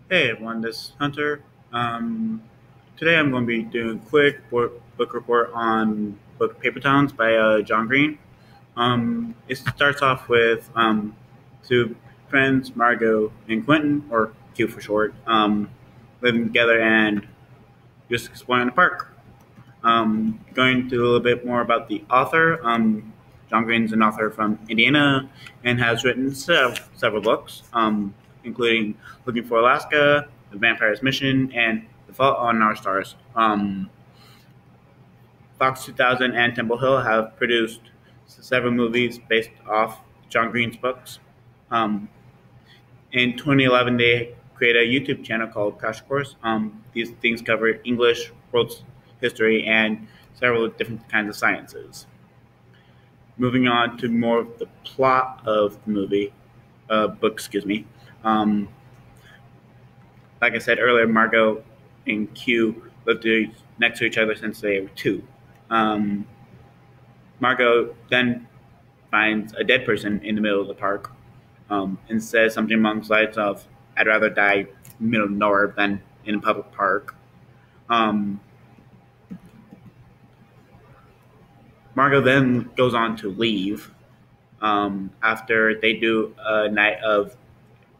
Hey everyone, this is Hunter. Um, Today I'm going to be doing a quick book report on book Paper Towns by John Green. It starts off with two friends, Margot and Quentin, or Q for short, living together and just exploring the park. Going to a little bit more about the author. John Green's an author from Indiana and has written several books, including Looking for Alaska, The Vampire's Mission, and The Fault on Our Stars. Fox 2000 and Temple Hill have produced several movies based off John Green's books. Um, in 2011, they created a YouTube channel called Crash Course. These things cover English, world history, and several different kinds of sciences. Moving on to more of the plot of the book, excuse me. Um, like I said earlier, Margot and Q lived next to each other since they were two. Um, Margot then finds a dead person in the middle of the park and says something along the lines of, I'd rather die in the middle of nowhere than in a public park. Um, Margot then goes on to leave after they do a night of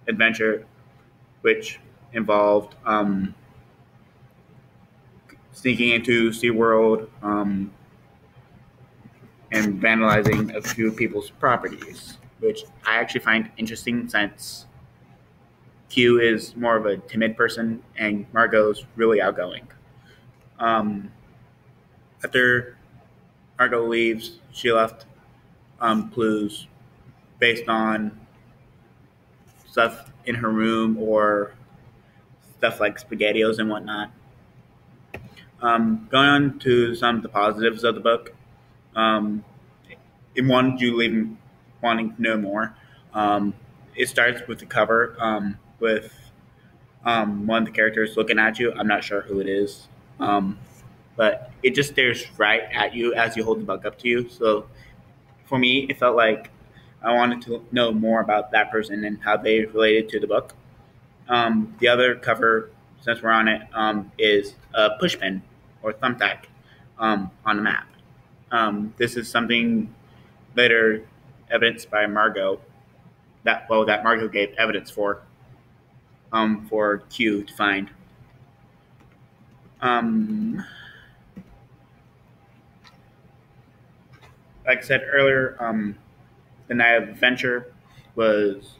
adventure, which involved sneaking into SeaWorld and vandalizing a few people's properties, which I actually find interesting since Q is more of a timid person and Margot's really outgoing. Um, After Margot leaves, she left clues based on stuff in her room or stuff like SpaghettiOs and whatnot. Going on to some of the positives of the book, um, it wanted you leaving wanting to know more. Um, it starts with the cover with one of the characters looking at you. I'm not sure who it is, um, but it just stares right at you as you hold the book up to you. So for me, it felt like I wanted to know more about that person and how they related to the book. The other cover, since we're on it, is a pushpin or thumbtack on a map. This is something later evidenced by Margot that Margot gave evidence for Q to find. Um, like I said earlier, the Night of Adventure was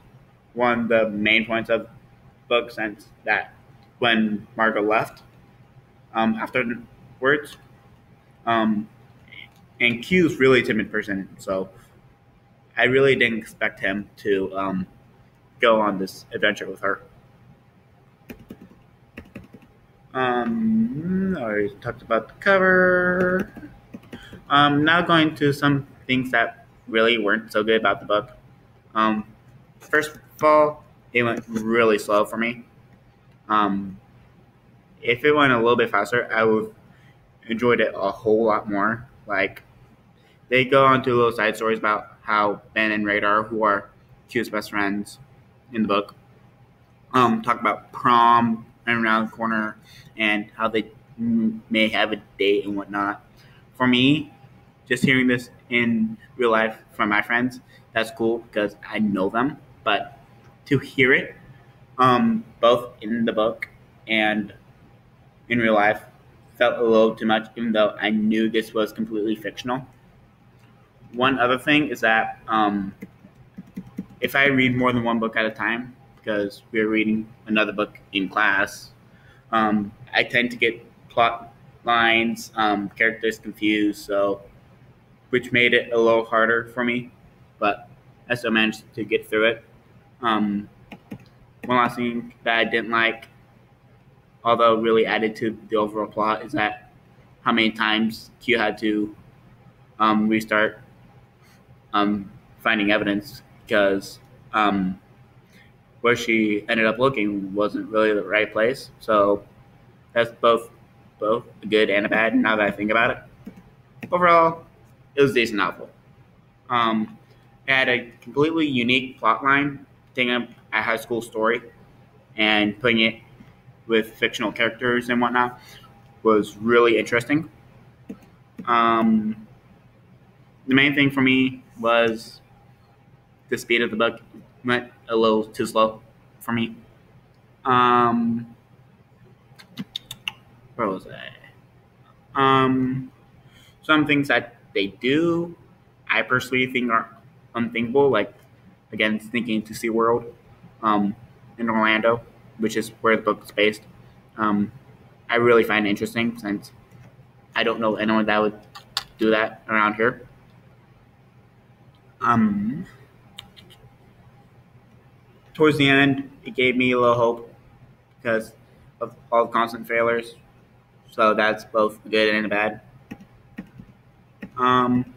one of the main points of the book since that when Margot left afterwards. Um, and Q's really a timid person, so I really didn't expect him to go on this adventure with her. I already talked about the cover. Now going to some things that really weren't so good about the book. Um, First of all, it went really slow for me. Um, if it went a little bit faster, I would enjoyed it a whole lot more. Like they go on to little side stories about how Ben and Radar, who are Q's best friends in the book, talk about prom and around the corner and how they may have a date and whatnot. For me, just hearing this in real life from my friends, that's cool because I know them. But to hear it, both in the book and in real life, felt a little too much, even though I knew this was completely fictional. One other thing is that if I read more than one book at a time, because we're reading another book in class, I tend to get plot lines, characters confused, so which made it a little harder for me, but I still managed to get through it. Um, One last thing that I didn't like, although really added to the overall plot, is that how many times Q had to restart finding evidence because where she ended up looking wasn't really the right place. So that's both a good and a bad. Now that I think about it, overall, it was a decent novel. It had a completely unique plot line, taking up a high school story, and putting it with fictional characters and whatnot was really interesting. Um, the main thing for me was the speed of the book went a little too slow for me. Um, where was I? Um, some things that they do, I personally think are unthinkable. Like again, thinking to SeaWorld in Orlando, which is where the book is based. Um, I really find it interesting since I don't know anyone that would do that around here. Um, Towards the end, it gave me a little hope because of all the constant failures. So that's both good and bad. Um,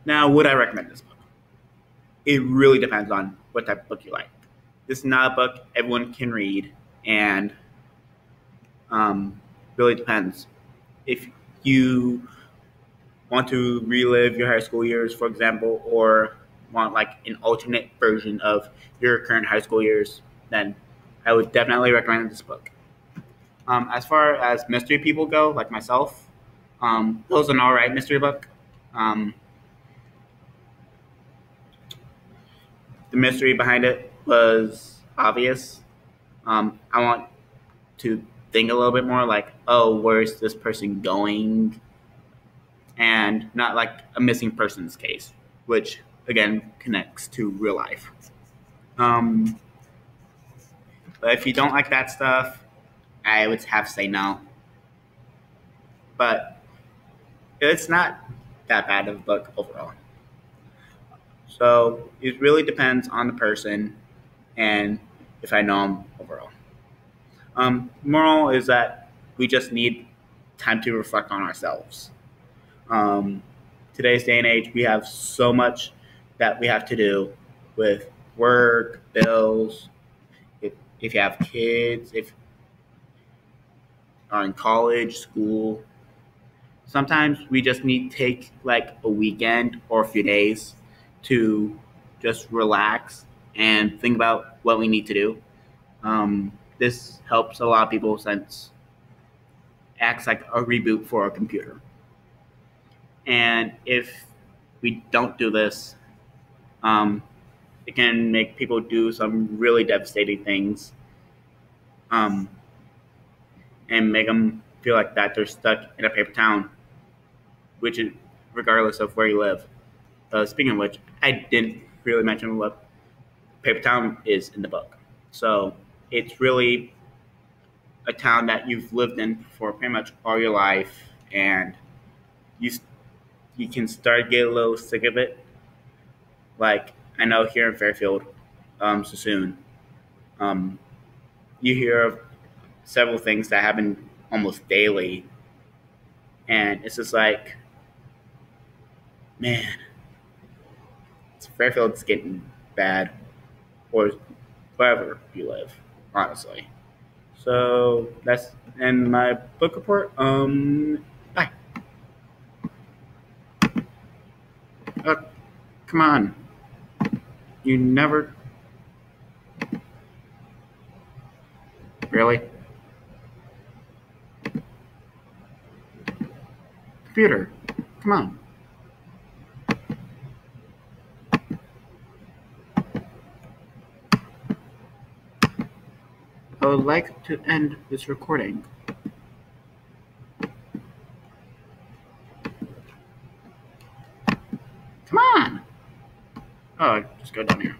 Now, would I recommend this book? It really depends on what type of book you like. This is not a book everyone can read, and really depends. If you want to relive your high school years, for example, or want like an alternate version of your current high school years, then I would definitely recommend this book. As far as mystery people go, like myself, it was an alright mystery book. Um, the mystery behind it was obvious. I want to think a little bit more like, oh, where's this person going? And not like a missing persons case, which again connects to real life. Um, but if you don't like that stuff, I would have to say no. But it's not that bad of a book overall. So it really depends on the person and if I know them overall. Moral is that we just need time to reflect on ourselves. Um, Today's day and age, we have so much that we have to do with work, bills. If you have kids, if are in college, school, sometimes we just need to take like a weekend or a few days to just relax and think about what we need to do. This helps a lot of people since it acts like a reboot for a computer. And if we don't do this, um, it can make people do some really devastating things um, and make them feel like that they're stuck in a paper town, which is regardless of where you live. Speaking of which, I didn't really mention what paper town is in the book. So it's really a town that you've lived in for pretty much all your life, and you you can start to get a little sick of it. Like I know here in Fairfield, Sassoon, um, you hear of several things that happen almost daily, and it's just like, man, Fairfield's getting bad, or wherever you live, honestly. So that's in my book report. Bye. Uh, Come on, you never really computer. Come on. I would like to end this recording. Come on. Oh, just go down here.